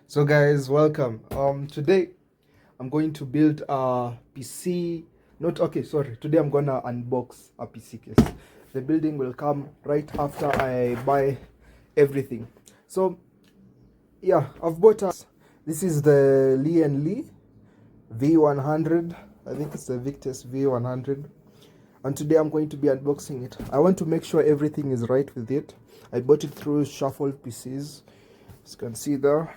So guys, welcome. Today I'm going to build a PC. Not okay, sorry. Today I'm gonna unbox a PC case. The building will come right after I buy everything. So yeah, I've bought a. This is the Lian Li V100. I think it's the Victus V100. And today I'm going to be unboxing it. I want to make sure everything is right with it. I bought it through Shuffled PCs. As you can see there.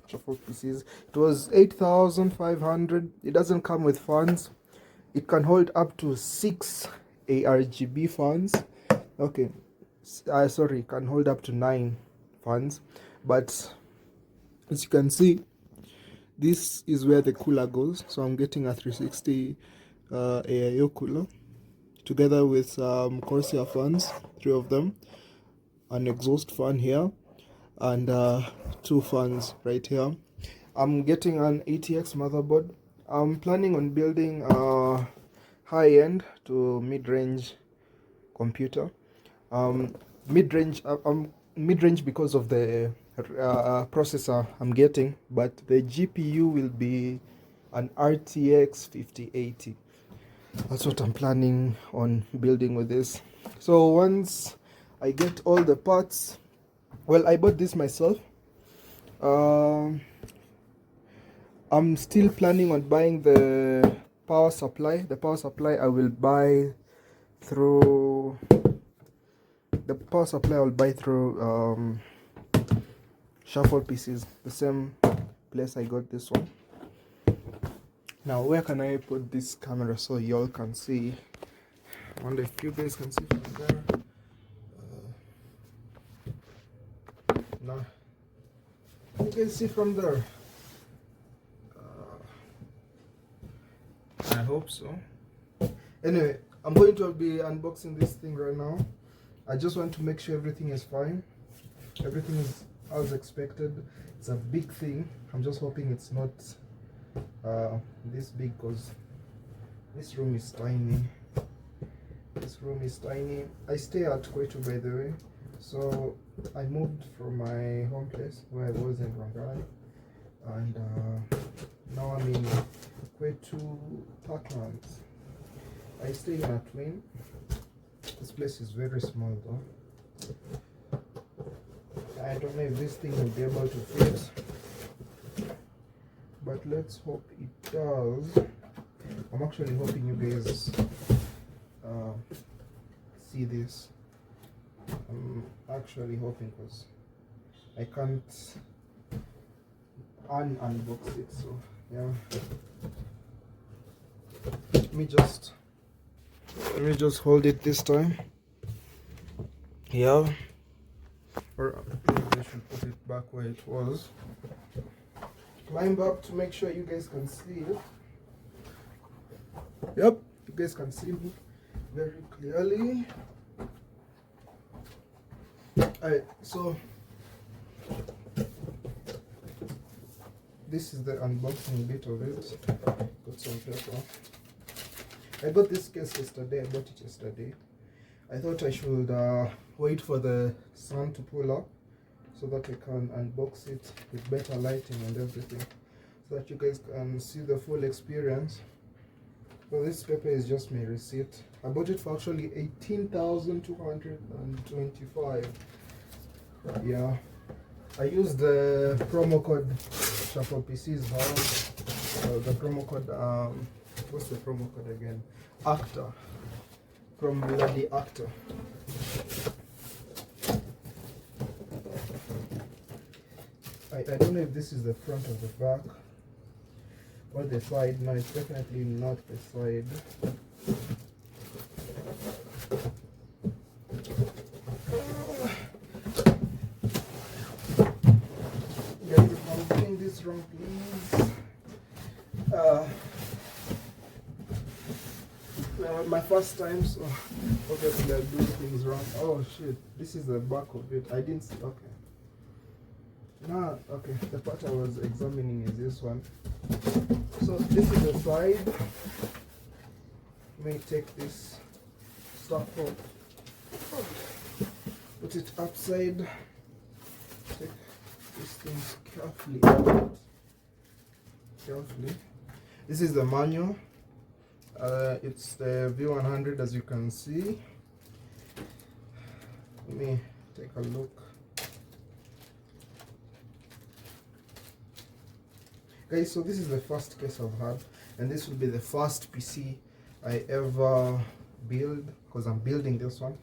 Shuffled PCs. It was 8,500. It doesn't come with fans. It can hold up to 6 ARGB fans. Okay, sorry, it can hold up to 9 fans. But as you can see, this is where the cooler goes. So I'm getting a 360 AIO cooler together with some Corsair fans, 3 of them, an exhaust fan here, and 2 fans right here. I'm getting an ATX motherboard. I'm planning on building a high-end to mid-range computer. Mid-range because of the processor I'm getting, but the GPU will be an RTX 5080. That's what I'm planning on building with this. So once I get all the parts, well, I bought this myself. I'm still planning on buying the power supply. The power supply I will buy through Shuffle PCs, the same place I got this one. Now, where can I put this camera so y'all can see? I wonder if you guys can see from there. No, you can see from there. I hope so. Anyway, I'm going to be unboxing this thing right now. I just want to make sure everything is fine. Everything is as expected. It's a big thing. I'm just hoping it's not this big, because this room is tiny. This room is tiny. I stay at Kwetu, by the way. So I moved from my home place where I was in Rangai, and now I'm in Kwetu Parklands. I stay in a twin. This place is very small though. I don't know if this thing will be able to fit, but let's hope it does. I'm actually hoping you guys see this. I'm actually hoping, because I can't unbox it, so yeah. Let me just hold it this time. Yeah. Or maybe I should put it back where it was. Climb up to make sure you guys can see it. Yep, you guys can see me very clearly. Alright, so this is the unboxing bit of it. Got some paper. I got this case yesterday. I bought it yesterday. I thought I should wait for the sun to pull up so that I can unbox it with better lighting and everything, so that you guys can see the full experience. So this paper is just my receipt. I bought it for actually 18,225. Yeah, I used the promo code Shuffle PCs now. The promo code what's the promo code again? Actor, from Bloody Actor. I don't know if this is the front or the back or the side. No, it's definitely not the side. Guys, if I'm doing this wrong, please. My first time, so obviously I'll do things wrong. Oh shit, this is the back of it. I didn't see. Okay. Nah, okay. The part I was examining is this one. So this is the side. Let me take this stuff off. Put it upside. Take these things carefully out. Carefully. This is the manual. It's the V100, as you can see. Let me take a look. Guys, so this is the first case I've had, and this will be the first PC I ever build, because I'm building this one.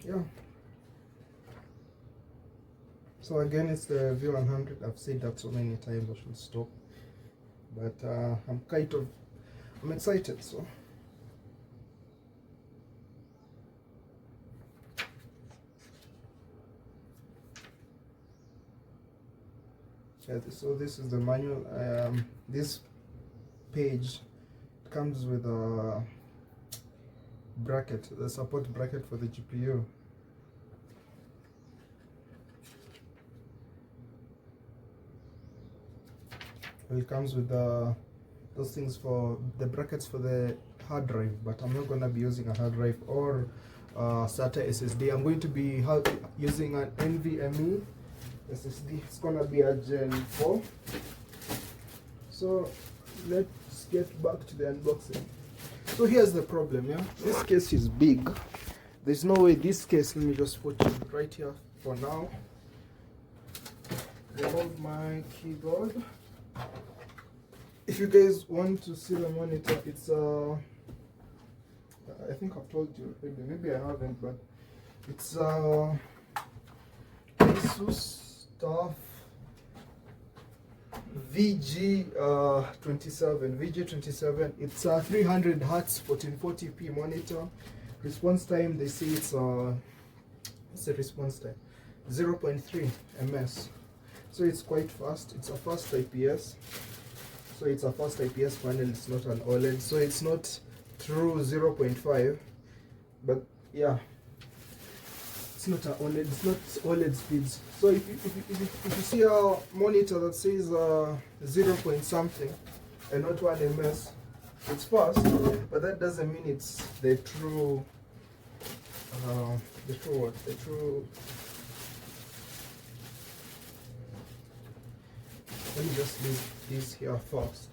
Yeah. So again, it's the V100. I've said that so many times I should stop, but I'm excited. So yeah, so this is the manual. This page comes with a bracket, the support bracket for the GPU. It comes with those things for the brackets for the hard drive, but I'm not going to be using a hard drive or SATA SSD. I'm going to be using an NVMe SSD. It's going to be a Gen 4. So let's get back to the unboxing. So here's the problem, yeah. This case is big. There's no way this case, let me just put it right here for now. Remove my keyboard. If you guys want to see the monitor, it's I think I've told you already, maybe I haven't, but it's Asus stuff VG27. It's a 300 Hz 1440p monitor. Response time, they say it's what's the response time? 0.3 ms. So it's quite fast. It's a fast IPS. So it's a fast IPS panel. It's not an OLED. So it's not true 0.5. But yeah, it's not an OLED. It's not OLED speeds. So if you see a monitor that says 0 point something and not 1 ms, it's fast. But that doesn't mean it's the true. Let me just leave this here first.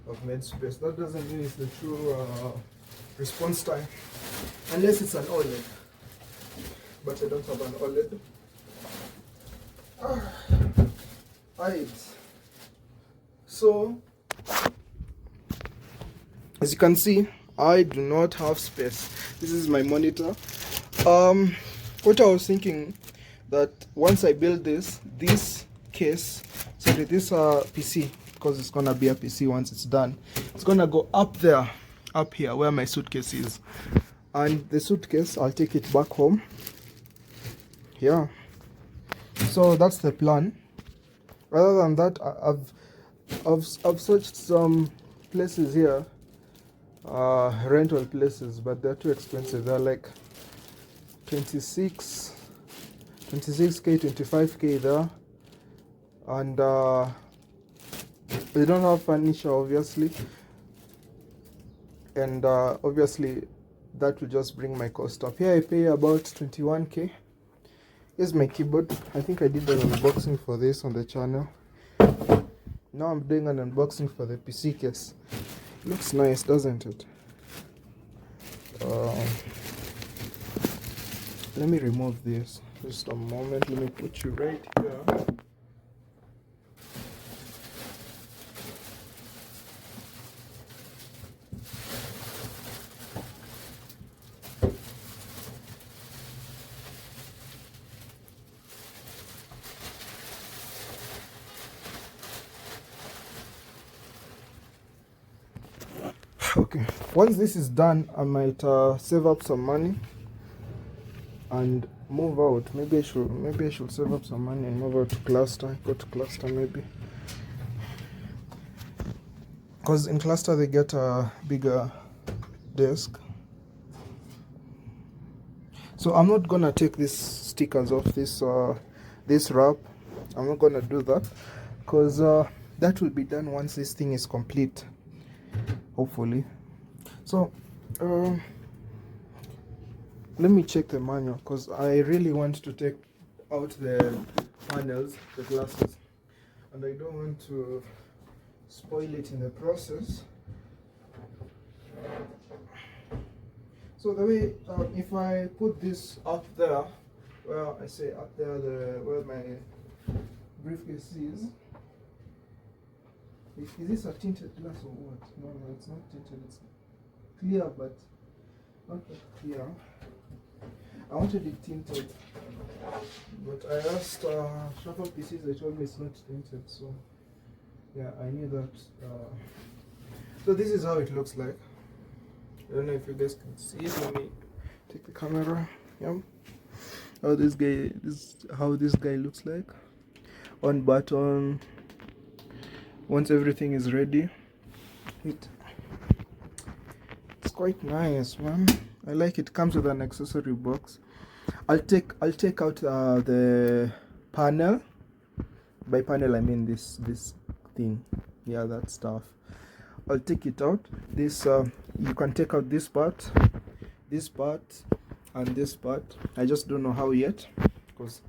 I've made space. That doesn't mean it's the true response time, unless it's an OLED. But I don't have an OLED. Right. So, as you can see, I do not have space. This is my monitor. What I was thinking, that once I build this case, sorry, this PC, because it's gonna be a PC once it's done, it's gonna go up there, up here where my suitcase is, and the suitcase I'll take it back home. Yeah, so that's the plan. Other than that, I've searched some places here, rental places, but they're too expensive. They're like 26k, 25k there, and they don't have furniture, obviously, and obviously that will just bring my cost up. Here I pay about 21k. Here's my keyboard. I think I did an unboxing for this on the channel. Now I'm doing an unboxing for the PC case. Looks nice, doesn't it? Let me remove this. Just a moment. Let me put you right here. Okay, once this is done, I might save up some money and move out. Maybe I should save up some money and move out to Cluster. Go to Cluster maybe, because in Cluster they get a bigger desk. So I'm not gonna take these stickers off this wrap. I'm not gonna do that, because that will be done once this thing is complete, hopefully. So let me check the manual, because I really want to take out the panels, the glasses, and I don't want to spoil it in the process. So the way, if I put this up there, well, I say up there, where my briefcase is this a tinted glass or what? No, it's not tinted, it's clear, but not that clear. I wanted it tinted, but I asked Shuffle PCs, they told me it's not tinted, so yeah, I knew that. So this is how it looks like. I don't know if you guys can see it. Let me take the camera. Yeah. How this guy looks like. On button. Once everything is ready, it's quite nice, man. I like it. Comes with an accessory box. I'll take out the panel. By panel I mean this thing. Yeah, that stuff. I'll take it out. This you can take out this part, and this part. I just don't know how yet, because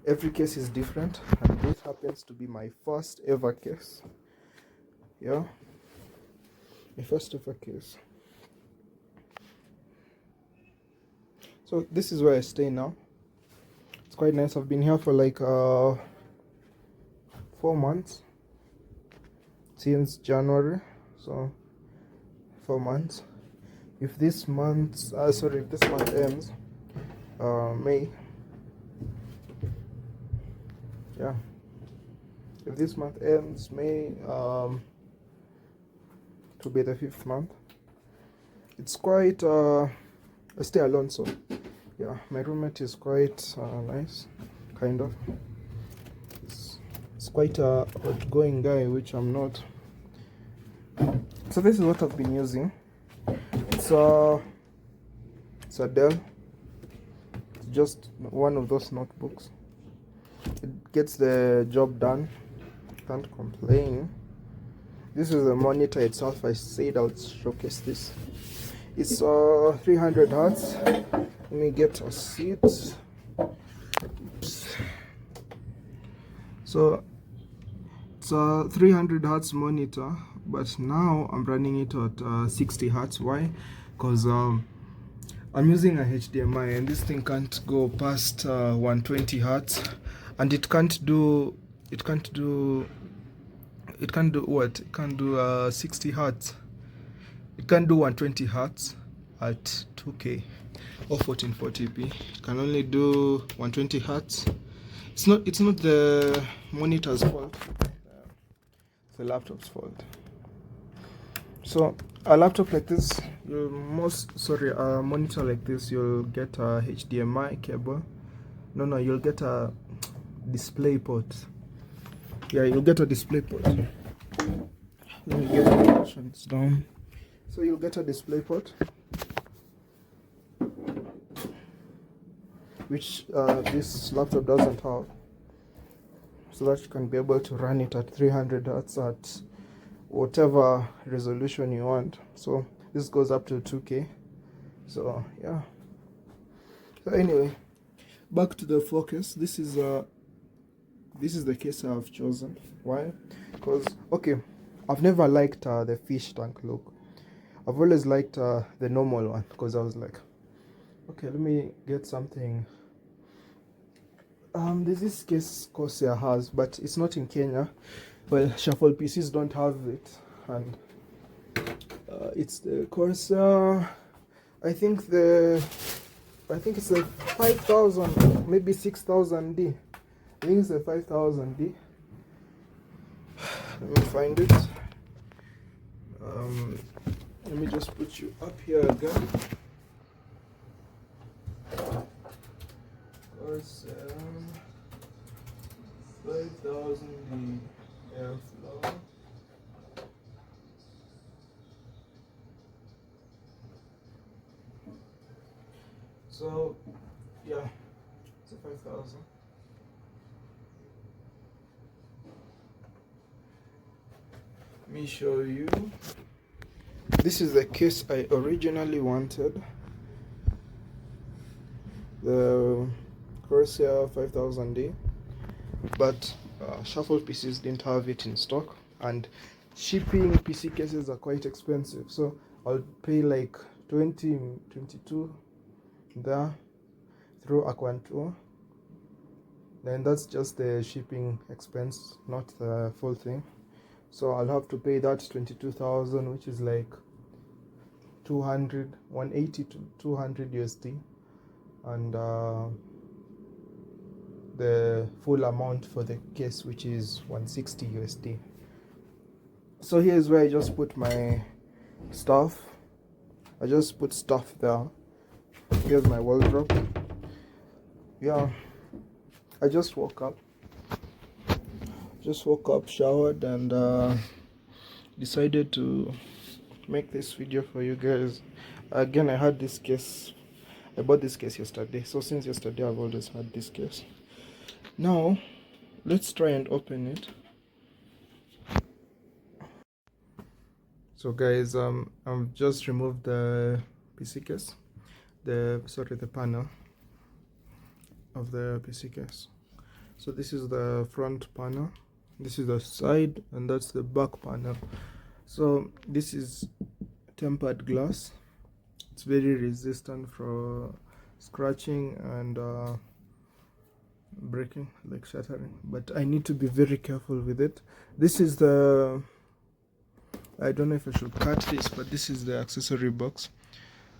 every case is different, and this happens to be my first ever case. Yeah, my first ever case. So this is where I stay now. It's quite nice. I've been here for like 4 months since January, so 4 months. If this month ends, May. Yeah. If this month ends, May, to be the 5th month. It's quite. I stay alone, so yeah. My roommate is quite nice, kind of. It's quite a outgoing guy, which I'm not. So this is what I've been using. It's a Dell. It's just one of those notebooks. It gets the job done. Can't complain. This is the monitor itself. I said I'll showcase this. It's 300 hertz. Let me get a seat. Oops. So it's a 300 hertz monitor, but now I'm running it at 60 hertz. Why? Because I'm using a HDMI, and this thing can't go past 120 hertz, and it can't do what? It can't do 60 hertz. It can't do 120 hertz at 2K or 1440p. It can only do 120 hertz. It's not the monitor's fault. It's the laptop's fault. So a laptop like this, a monitor like this, you'll get a HDMI cable. No, you'll get a display port. Yeah, you'll get a display port. Let me get the options down. So you'll get a display port, which this laptop doesn't have, so that you can be able to run it at 300 hertz at whatever resolution you want. So this goes up to 2K. So yeah. So anyway, back to the focus. This is the case I've chosen. Why? Because okay, I've never liked the fish tank look. I've always liked the normal one, because I was like, okay, let me get something. There's this case Corsair has, but it's not in Kenya. Well, Shuffle PCs don't have it, and it's the Corsair. I think it's like 5,000, maybe 6,000D. I think it's a 5,000D. Let me find it. Let me just put you up here again. Corsair 5,000D airflow. So yeah, it's a 5,000. Let me show you. This is the case I originally wanted. The Corsair 5000D. but shuffle PCs didn't have it in stock, and shipping PC cases are quite expensive, so I'll pay like 22 there through Aquantour. Then that's just the shipping expense, not the full thing. So I'll have to pay that 22,000, which is like 180 to 200 USD, and the full amount for the case, which is 160 USD. So here's where I just put my stuff. I just put stuff there. Here's my wardrobe. Yeah, I just woke up, showered, and decided to make this video for you guys. Again, I had this case. I bought this case yesterday, so since yesterday I've always had this case. Now let's try and open it. So guys, I've just removed the PC case, the panel of the PC case. So this is the front panel, this is the side, and that's the back panel. So this is tempered glass. It's very resistant for scratching and breaking, like shattering, but I need to be very careful with it. This is the, I don't know if I should cut this, but this is the accessory box.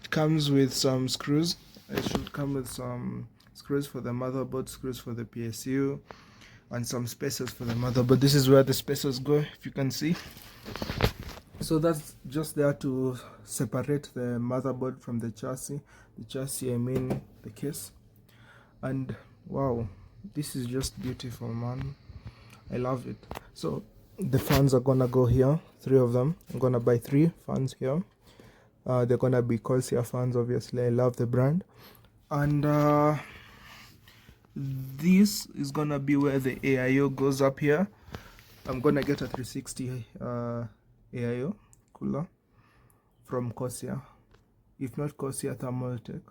It comes with some screws. It should come with some screws for the motherboard, screws for the PSU, and some spacers for the motherboard. This is where the spacers go, if you can see. So that's just there to separate the motherboard from the chassis. The chassis, I mean the case. And wow, this is just beautiful, man. I love it. So the fans are gonna go here, 3 of them. I'm gonna buy 3 fans here. They're gonna be Corsair fans, obviously. I love the brand. And this is gonna be where the AIO goes up here. I'm gonna get a 360 AIO cooler from Corsair. If not Corsair, Thermaltake.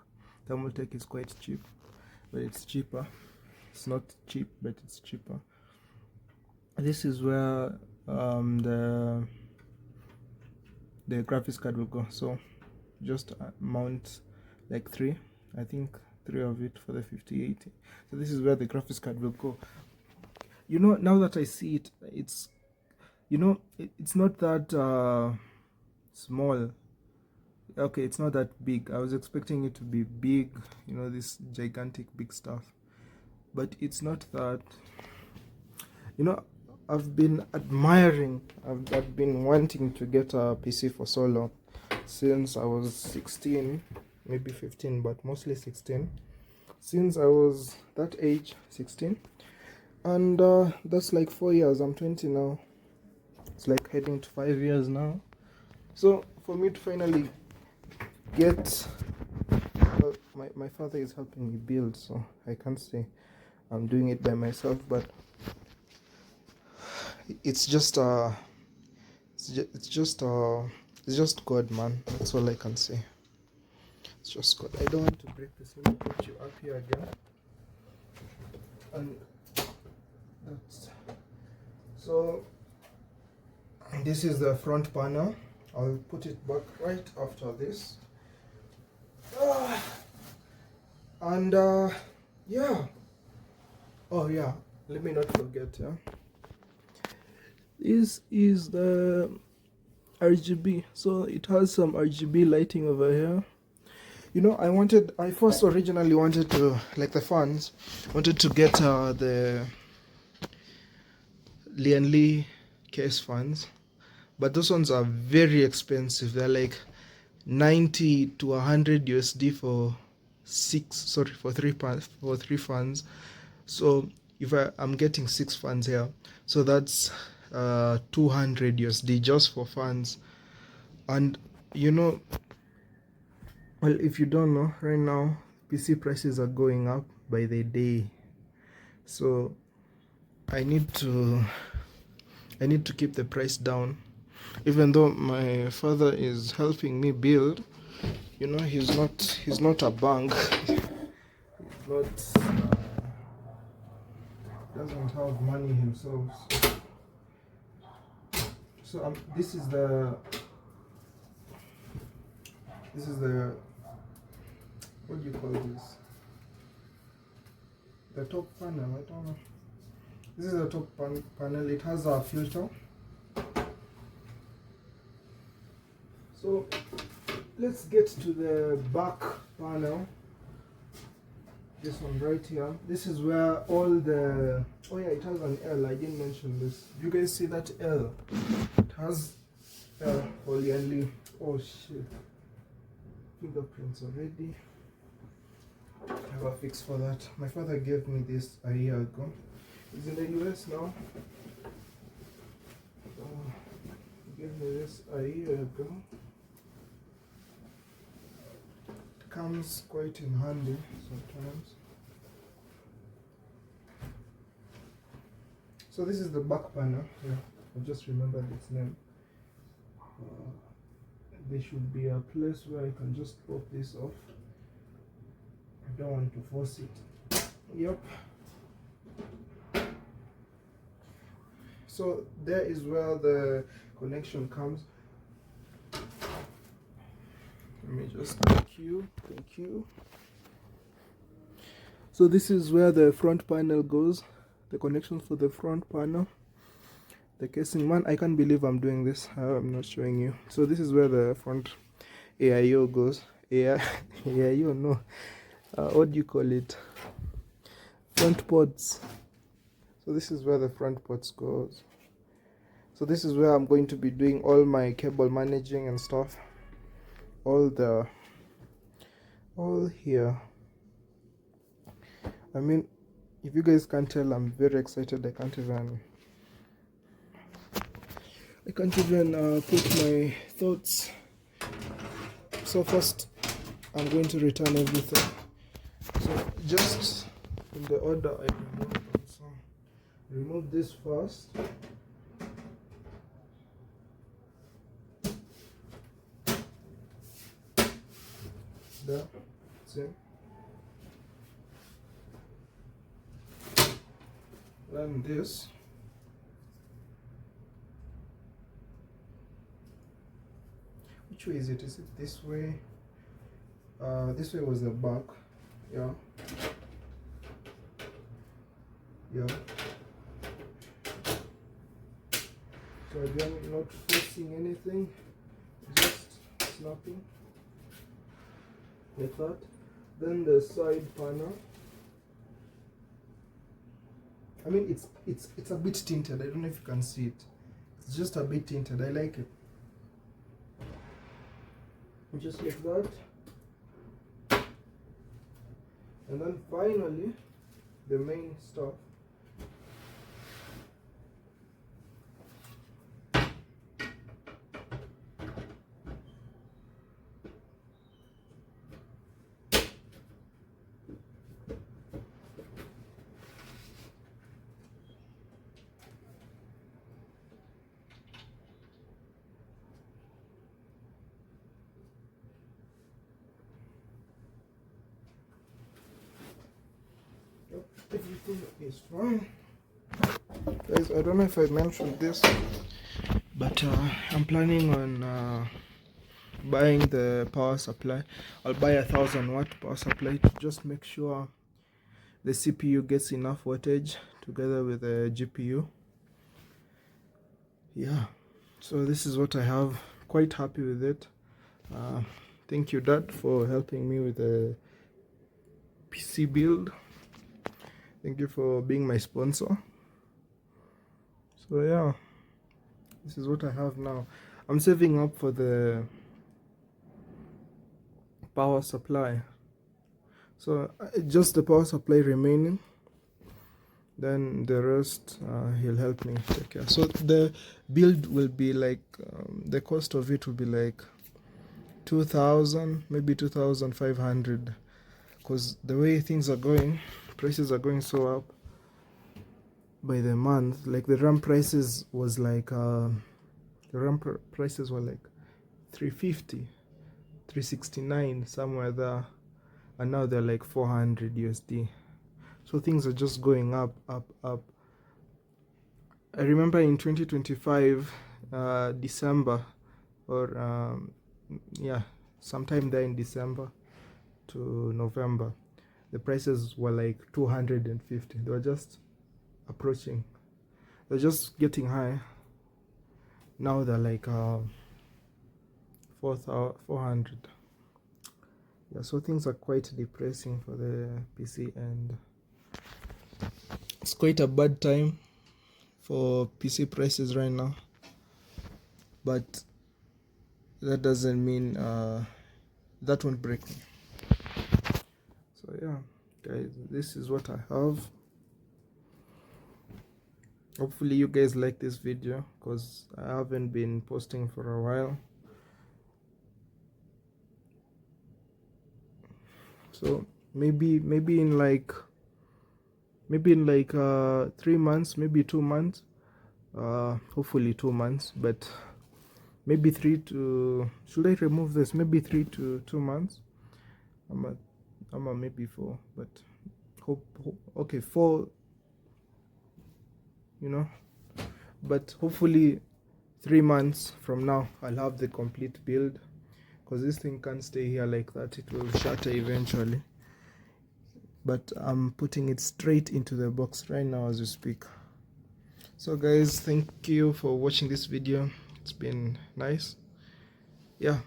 Thermaltake is quite cheap, but it's cheaper. It's not cheap, but it's cheaper. This is where the graphics card will go. So just mount like 3, I think 3 of it for the 5080. So this is where the graphics card will go. You know, now that I see it, it's, you know, it's not that small. Okay, it's not that big. I was expecting it to be big, you know, this gigantic big stuff, but it's not that. You know, I've been admiring, I've been wanting to get a PC for so long, since I was 16, maybe 15, but mostly 16, since I was that age, 16, and that's like 4 years. I'm 20 now. It's like heading to 5 years now. So for me to finally get, well, my father is helping me build, so I can't say I'm doing it by myself, but it's just God, man. That's all I can say. It's just God. I don't want to break this. Let me put you up here again. And that's so. This is the front panel. I'll put it back right after this. And yeah. Oh yeah. Let me not forget. Yeah. This is the RGB. So it has some RGB lighting over here. You know, I first originally wanted to, like the fans, wanted to get the Lian Li case fans, but those ones are very expensive. They're like 90 to 100 USD for 3 fans. So if I'm getting 6 fans here, so that's 200 USD just for fans. And you know, well, if you don't know, right now PC prices are going up by the day, so I need to keep the price down. Even though my father is helping me build, you know, he's not a bank. He's not doesn't have money himself. So this is the what do you call this? The top panel. I don't know. This is the top panel. It has a filter. So let's get to the back panel. This one right here. This is where all the, oh yeah, it has an L. I didn't mention this. You guys see that L? It has L for Lian Li. Oh shit. Fingerprints already. I have a fix for that. My father gave me this a year ago. He's in the US now. He gave me this a year ago. It comes quite in handy sometimes. So this is the back panel. Yeah, I just remembered its name. There should be a place where I can just pop this off. I don't want to force it. Yep. So there is where the connection comes. Let me just thank you. So this is where the front panel goes. The connection for the front panel. The casing, man, I can't believe I'm doing this. I'm not showing you. So this is where the front AIO goes. AIO, no. What do you call it? Front ports. So this is where the front ports goes. So this is where I'm going to be doing all my cable managing and stuff. All here. I mean, if you guys can't tell, I'm very excited. I can't even put my thoughts. So first I'm going to return everything. So just in the order I remove them. So remove this first. There. See? Then this. Which way is it? Is it this way? This way was the back. Yeah. So again, not forcing anything, just snapping like that. Then the side panel. I mean, it's a bit tinted. I don't know if you can see it. It's just a bit tinted. I like it. Just like that. And then finally, the main stuff. Everything is fine, guys. I don't know if I mentioned this, but I'm planning on buying the power supply. I'll buy 1,000-watt power supply to just make sure the CPU gets enough wattage together with the GPU. Yeah, so this is what I have. Quite happy with it. Thank you, Dad, for helping me with the PC build. Thank you for being my sponsor. So yeah, this is what I have now. I'm saving up for the power supply. So just the power supply remaining. Then the rest he'll help me take care. So the build will be like, the cost of it will be like 2,000, maybe 2,500. Because the way things are going, prices are going so up by the month. Like the RAM prices was like prices were like 350, 369, somewhere there, and now they're like 400 USD. So things are just going up. I remember in 2025 December, or yeah, sometime there in December to November, the prices were like 250. They were just approaching, they're just getting high. Now they're like 400. Yeah, so things are quite depressing for the PC, and it's quite a bad time for PC prices right now. But that doesn't mean that won't break me. So yeah, guys, this is what I have. Hopefully you guys like this video, because I haven't been posting for a while. So maybe in like 3 months, maybe 2 months, hopefully 2 months, but maybe 3 to, should I remove this, maybe 3 to 2 months, I'm a maybe 4, but hope okay, 4, you know, but hopefully 3 months from now I'll have the complete build, because this thing can't stay here like that, it will shatter eventually. But I'm putting it straight into the box right now as we speak. So guys, thank you for watching this video. It's been nice. Yeah,